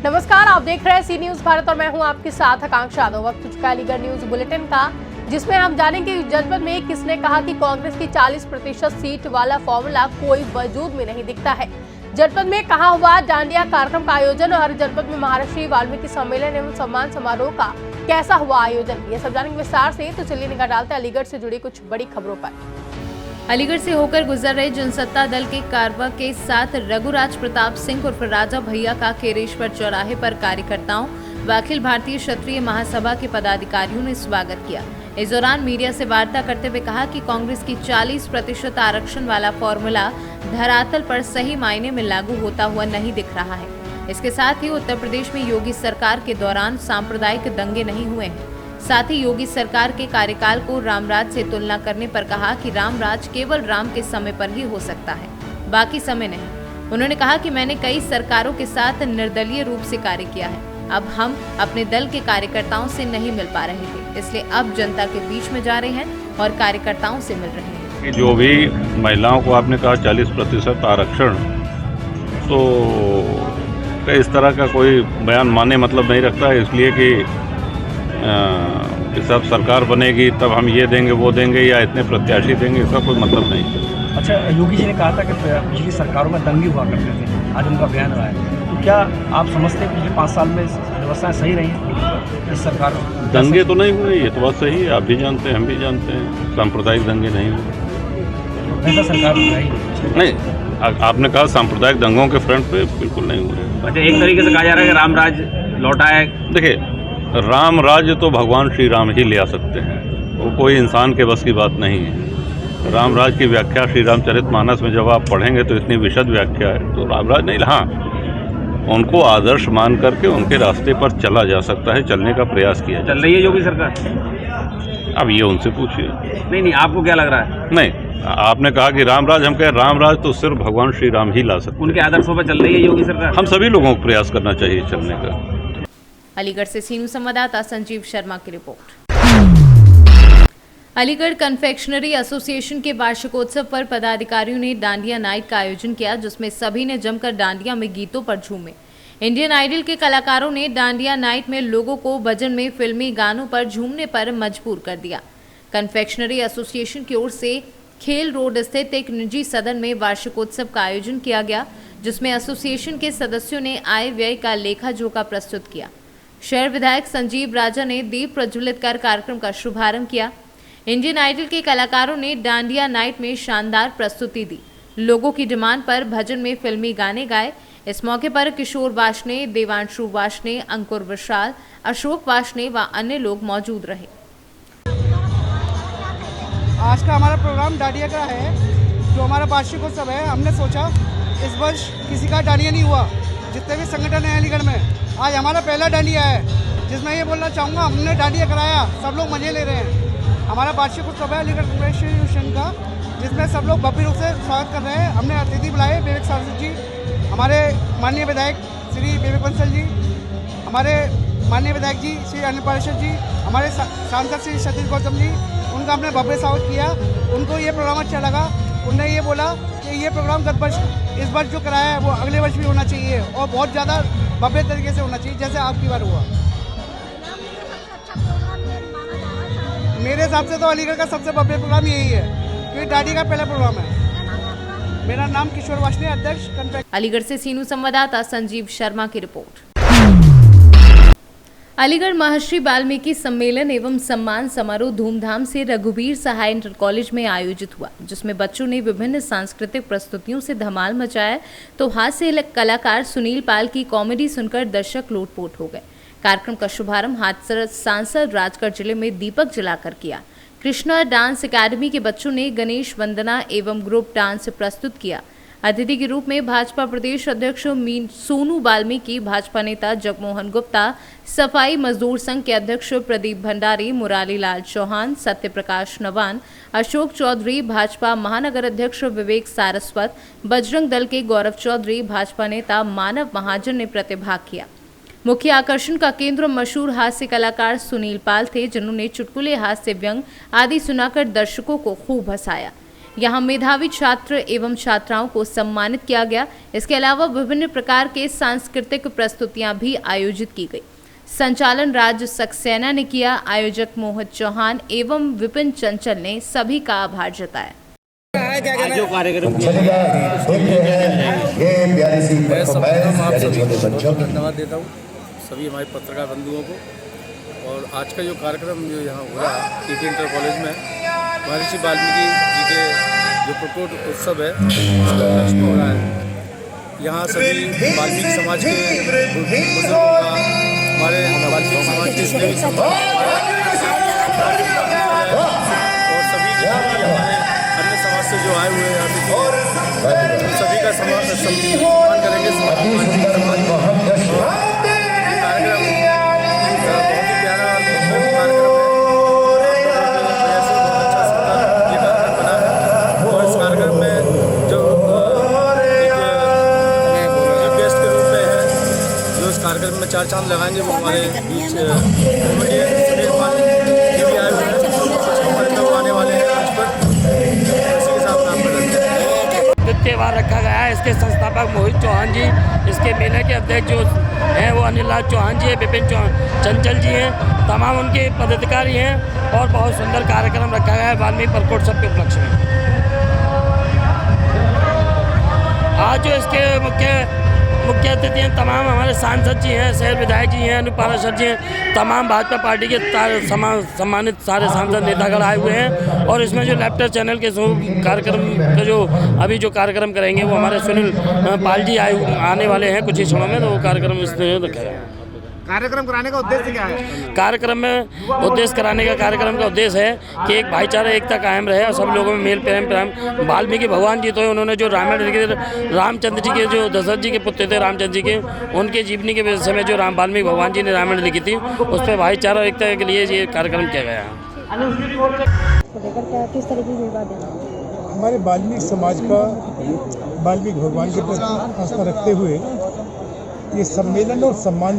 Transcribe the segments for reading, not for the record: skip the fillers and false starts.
नमस्कार, आप देख रहे हैं सी न्यूज भारत और मैं हूं आपके साथ आकांक्षा यादव। वक्त हो चुका है अलीगढ़ न्यूज बुलेटिन का, जिसमें हम जानेंगे जनपद में किसने कहा कि कांग्रेस की 40% सीट वाला फॉर्मूला कोई वजूद में नहीं दिखता है। जनपद में कहाँ हुआ डांडिया कार्यक्रम का आयोजन और जनपद में महर्षि वाल्मीकि सम्मेलन एवं सम्मान समारोह का कैसा हुआ आयोजन, ये सब जानेंगे विस्तार से। तो चलिए निगाह डालते हैं अलीगढ़ से जुड़ी कुछ बड़ी खबरों पर। अलीगढ़ से होकर गुजर रहे जनसत्ता दल के कारवा के साथ रघुराज प्रताप सिंह उर्फ राजा भैया का केरेश्वर चौराहे पर कार्यकर्ताओं व अखिल भारतीय क्षत्रिय महासभा के पदाधिकारियों ने स्वागत किया। इस दौरान मीडिया से वार्ता करते हुए कहा कि कांग्रेस की 40% आरक्षण वाला फॉर्मूला धरातल पर सही मायने में लागू होता हुआ नहीं दिख रहा है। इसके साथ ही उत्तर प्रदेश में योगी सरकार के दौरान सांप्रदायिक दंगे नहीं हुए हैं। साथ ही योगी सरकार के कार्यकाल को रामराज से तुलना करने पर कहा कि रामराज केवल राम के समय पर ही हो सकता है, बाकी समय नहीं। उन्होंने कहा कि मैंने कई सरकारों के साथ निर्दलीय रूप से कार्य किया है, अब हम अपने दल के कार्यकर्ताओं से नहीं मिल पा रहे थे, इसलिए अब जनता के बीच में जा रहे हैं और कार्यकर्ताओं से मिल रहे हैं। जो भी महिलाओं को आपने कहा 40% आरक्षण, तो इस तरह का कोई बयान माने मतलब नहीं रखता है, इसलिए कि सब सरकार बनेगी तब हम ये देंगे वो देंगे या इतने प्रत्याशी देंगे, इसका कोई मतलब नहीं। अच्छा, योगी जी ने कहा था कि पिछली सरकारों में दंगे हुआ करते थे, आज उनका बयान रहा है, तो क्या आप समझते हैं पिछले 5 साल में व्यवस्थाएं सही रही इस सरकार में? दंगे तो नहीं हुए, ये तो बात सही है, आप भी जानते हैं हम भी जानते हैं, सांप्रदायिक दंगे नहीं हुए। ऐसा सरकार नहीं, आपने कहा सांप्रदायिक दंगों के फ्रंट पे बिल्कुल नहीं हुए। अच्छा, एक तरीके से कहा जा रहा है कि रामराज लौटा है। देखिए, राम राज्य तो भगवान श्री राम ही ले आ सकते हैं, वो कोई इंसान के बस की बात नहीं है। राम राज्य की व्याख्या श्री रामचरितमानस में जब आप पढ़ेंगे तो इतनी विशद व्याख्या है, तो राम राज्य नहीं, हाँ उनको आदर्श मान करके उनके रास्ते पर चला जा सकता है, चलने का प्रयास किया चल रही है योगी सरकार। अब ये उनसे पूछिए। नहीं, आपको क्या लग रहा है? नहीं, आपने कहा कि राम राज, हम कहें राम राज तो सिर्फ भगवान श्री राम ही ला सकते। उनके आदर्शों पर चल रही है योगी सरकार। हम सभी लोगों को प्रयास करना चाहिए चलने का। अलीगढ़ से सीनू संवाददाता संजीव शर्मा की रिपोर्ट। अलीगढ़ कन्फेक्शनरी एसोसिएशन के वार्षिकोत्सव पर पदाधिकारियों ने डांडिया नाइट का आयोजन किया, जिसमें सभी ने जमकर डांडिया में गीतों पर झूमे। इंडियन आइडल के कलाकारों ने डांडिया नाइट में लोगों को भजन में फिल्मी गानों पर झूमने पर मजबूर कर दिया। कन्फेक्शनरी एसोसिएशन की ओर से खेल रोड स्थित एक निजी सदन में वार्षिकोत्सव का आयोजन किया गया, जिसमें एसोसिएशन के सदस्यों ने आय व्यय का लेखा जोखा प्रस्तुत किया। शहर विधायक संजीव राजा ने दीप प्रज्वलित कर कार्यक्रम का शुभारंभ किया। इंडियन आइडल के कलाकारों ने डांडिया नाइट में शानदार प्रस्तुति दी, लोगों की डिमांड पर भजन में फिल्मी गाने गाए। इस मौके पर किशोर वाशने, देवांशु वाशने, अंकुर विशाल, अशोक वाशने व अन्य लोग मौजूद रहे। आज का हमारा प्रोग्राम डांडिया का है, जो हमारा वार्षिकोत्सव है। हमने सोचा इस वर्ष किसी का डांडिया नहीं हुआ, जितने भी संगठन है अलीगढ़ में, आज हमारा पहला डांडिया है, जिसमें ये बोलना चाहूँगा हमने डांडिया कराया, सब लोग मजे ले रहे हैं। हमारा वार्षिकोत्सव है अलीगढ़ कन्वेंशन का, जिसमें सब लोग भव्य रूप से स्वागत कर रहे हैं। हमने अतिथि बुलाए विवेक सारस्वत जी, हमारे माननीय विधायक श्री विवेक बंसल जी, हमारे माननीय विधायक जी श्री अनिल पारिशद जी, हमारे सांसद श्री सतीश गौतम जी, उनका हमने भव्य स्वागत किया। उनको ये प्रोग्राम अच्छा लगा, उन्होंने ये बोला कि ये प्रोग्राम गत वर्ष इस वर्ष जो कराया है वो अगले वर्ष भी होना चाहिए और बहुत ज़्यादा भव्य तरीके से होना चाहिए, जैसे आपकी बार हुआ। मेरे हिसाब से तो अलीगढ़ का सबसे भव्य प्रोग्राम यही है, क्योंकि डांडिया का पहला प्रोग्राम है। मेरा नाम किशोर वाशने, अध्यक्ष। अलीगढ़ से सीनू संवाददाता संजीव शर्मा की रिपोर्ट। अलीगढ़ महर्षि वाल्मीकि सम्मेलन एवं सम्मान समारोह धूमधाम से रघुवीर सहाय इंटर कॉलेज में आयोजित हुआ, जिसमें बच्चों ने विभिन्न सांस्कृतिक प्रस्तुतियों से धमाल मचाया, तो हास्य कलाकार सुनील पाल की कॉमेडी सुनकर दर्शक लोटपोट हो गए। कार्यक्रम का शुभारंभ हाथरस सांसद राजगढ़ जिले में दीपक जलाकर किया। कृष्णा डांस एकेडमी के बच्चों ने गणेश वंदना एवं ग्रुप डांस प्रस्तुत किया। अतिथि के रूप में भाजपा प्रदेश अध्यक्ष सोनू वाल्मीकि, भाजपा नेता जगमोहन गुप्ता, सफाई मजदूर संघ के अध्यक्ष प्रदीप भंडारी, मुरारी लाल चौहान, सत्य प्रकाश नवान, अशोक चौधरी, भाजपा महानगर अध्यक्ष विवेक सारस्वत, बजरंग दल के गौरव चौधरी, भाजपा नेता मानव महाजन ने प्रतिभाग किया। मुख्य आकर्षण का केंद्र मशहूर हास्य कलाकार सुनील पाल थे, जिन्होंने चुटकुले, हास्य व्यंग आदि सुनाकर दर्शकों को खूब हंसाया। यहाँ मेधावी छात्र एवं छात्राओं को सम्मानित किया गया। इसके अलावा विभिन्न प्रकार के सांस्कृतिक प्रस्तुतियां भी आयोजित की गई। संचालन राज सक्सेना ने किया। आयोजक मोहित चौहान एवं विपिन चंचल ने सभी का आभार जताया। जो कार्यक्रम धन्यवाद देता हूँ सभी हमारे पत्रकार बंधुओं को। और आज का जो कार्यक्रम जो यहाँ हो रहा है टीटी इंटर कॉलेज में महर्षि वाल्मीकि जी के जो प्रकट उत्सव है उसका उपलक्ष्य में हो रहा है। यहाँ सभी वाल्मीकि समाज के बुजुर्गों का, हमारे वाल्मीकि समाज के स्नेही समाज और सभी हमारे अन्य समाज से जो आए हुए हैं सभी का सम्मान करेंगे। कार्यक्रम बहुत ही प्यारा कार्यक्रम है। अच्छा कार्यक्रम बना है और इस कार्यक्रम में जो गेस्ट के रूप में है जो इस कार्यक्रम में चार चांद लगाएंगे वो हमारे बीच सुनील पाल जी भी आए हुए हैं। कुछ आने वाले हैं आज पर इसी के साथ नाम बदलते त्यौहार रखा गया है। इसके संस्थापक मोहित चौहान जी, इसके मेले के अध्यक्ष जो हैं वो अनिल लाल चौहान जी हैं, विपिन चंचल जी हैं, तमाम उनके पदाधिकारी हैं और बहुत सुंदर कार्यक्रम रखा गया है वाल्मीकि प्रकोत्सव के उपलक्ष्य में। आज जो इसके मुख्य अतिथि हैं तमाम हमारे सांसद जी हैं, शहर विधायक जी हैं, अनुप पाराशर जी हैं, तमाम भाजपा पार्टी के सम्मानित सारे सांसद नेतागण आए हुए हैं। और इसमें जो लेफ्टर चैनल के कार्यक्रम का जो अभी जो कार्यक्रम करेंगे वो हमारे सुनील पाल जी आने वाले हैं कुछ ही क्षणों में, तो वो कार्यक्रम इसमें रखेगा। कार्यक्रम कराने का उद्देश्य क्या है? कार्यक्रम में उद्देश्य कराने का कार्यक्रम का उद्देश्य है कि एक भाईचारा एकता कायम रहे और सब लोगों में मेल प्रेम। वाल्मीकि भगवान जी तो उन्होंने जो रामायण लिखे, रामचंद्र जी के जो दशरथ जी के पुत्र थे रामचंद्र जी के, उनके जीवनी के विषय में जो वाल्मीकि भगवान जी ने रामायण लिखी थी उस पर भाईचारा एकता के लिए ये कार्यक्रम किया गया है। हमारे वाल्मीकि समाज का वाल्मीकि भगवान के प्रति आस्था रखते हुए ये सम्मेलन और सम्मान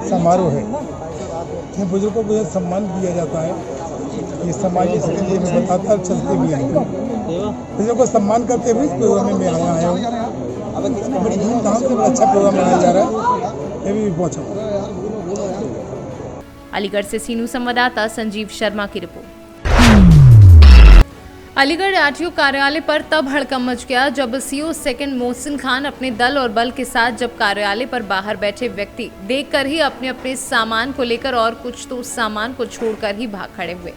समारोह है। यहाँ बुजुर्गों को सम्मान दिया जाता है। ये समाज इसके लिए बतातार चलते भी हैं। बुजुर्गों को सम्मान करते हुए इस प्रोग्राम में मैं आया हूँ। बड़ी धूमधाम से बड़ा अच्छा प्रोग्राम मनाया जा रहा है। मैं भी पहुँचा। अलीगढ़ से सीनू संवाददाता संजीव शर्मा की रिपोर्ट। अलीगढ़ आरटीओ कार्यालय पर तब हड़कंप मच गया जब सीओ सेकंड मोहसिन खान अपने दल और बल के साथ जब कार्यालय पर बाहर बैठे व्यक्ति देखकर ही अपने अपने सामान को लेकर और कुछ तो सामान को छोड़कर ही भाग खड़े हुए।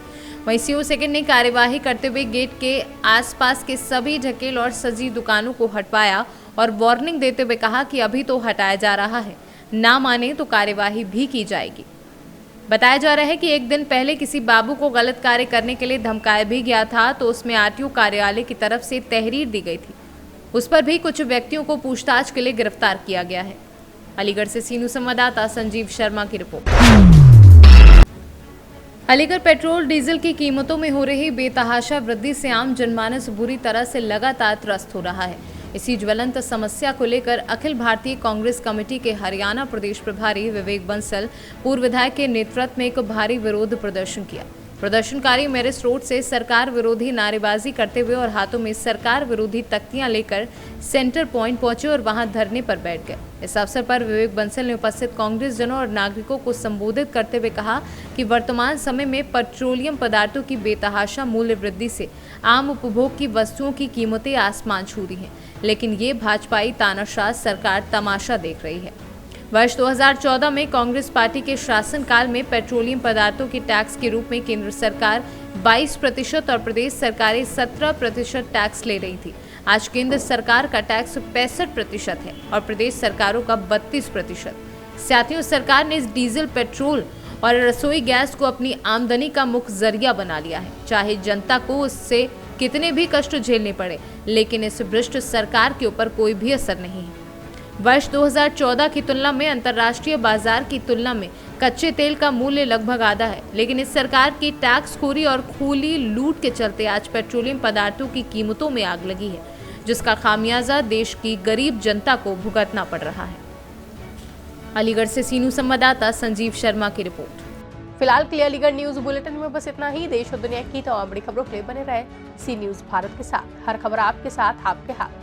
वहीं सीओ सेकंड ने कार्यवाही करते हुए गेट के आसपास के सभी ढकेल और सजी दुकानों को हटवाया और वार्निंग देते हुए कहा कि अभी तो हटाया जा रहा है, ना माने तो कार्यवाही भी की जाएगी। बताया जा रहा है कि एक दिन पहले किसी बाबू को गलत कार्य करने के लिए धमकाया भी गया था, तो उसमें आरटीओ कार्यालय की तरफ से तहरीर दी गई थी। उस पर भी कुछ व्यक्तियों को पूछताछ के लिए गिरफ्तार किया गया है। अलीगढ़ से सीनू संवाददाता संजीव शर्मा की रिपोर्ट। अलीगढ़ पेट्रोल डीजल की कीमतों में हो रही बेतहाशा वृद्धि से आम जनमानस बुरी तरह से लगातार त्रस्त हो रहा है। इसी ज्वलंत समस्या को लेकर अखिल भारतीय कांग्रेस कमेटी के हरियाणा प्रदेश प्रभारी विवेक बंसल पूर्व विधायक के नेतृत्व में एक भारी विरोध प्रदर्शन किया। प्रदर्शनकारी मैरिज रोड से सरकार विरोधी नारेबाजी करते हुए और हाथों में सरकार विरोधी तख्तियां लेकर सेंटर पॉइंट पहुंचे और वहां धरने पर बैठ गए। इस अवसर पर विवेक बंसल ने उपस्थित कांग्रेस जनों और नागरिकों को संबोधित करते हुए कहा कि वर्तमान समय में पेट्रोलियम पदार्थों की बेतहाशा मूल्य वृद्धि से आम उपभोग की वस्तुओं की कीमतें आसमान छू रही हैं, लेकिन ये भाजपाई तानाशाह सरकार तमाशा देख रही है। वर्ष 2014 में कांग्रेस पार्टी के शासनकाल में पेट्रोलियम पदार्थों के टैक्स के रूप में केंद्र सरकार 22% और प्रदेश सरकारें 17% टैक्स ले रही थी। आज केंद्र सरकार का टैक्स 65% है और प्रदेश सरकारों का 32%। साथियों, सरकार ने इस डीजल, पेट्रोल और रसोई गैस को अपनी आमदनी का मुख्य जरिया बना लिया है। चाहे जनता को उससे कितने भी कष्ट झेलने पड़े, लेकिन इस भ्रष्ट सरकार के ऊपर कोई भी असर नहीं है। वर्ष 2014 की तुलना में अंतर्राष्ट्रीय बाजार की तुलना में कच्चे तेल का मूल्य लगभग आधा है, लेकिन इस सरकार की टैक्स खोरी और खुली लूट के चलते आज पेट्रोलियम पदार्थों की कीमतों में आग लगी है, जिसका खामियाजा देश की गरीब जनता को भुगतना पड़ रहा है। अलीगढ़ से सीनू संवाददाता संजीव शर्मा की रिपोर्ट। फिलहाल के लिए अलीगढ़ न्यूज बुलेटिन में बस इतना ही। देश और दुनिया की तमाम बड़ी खबरों के लिए बने रहे सी न्यूज भारत के साथ। हर खबर आपके साथ, आपके हाथ।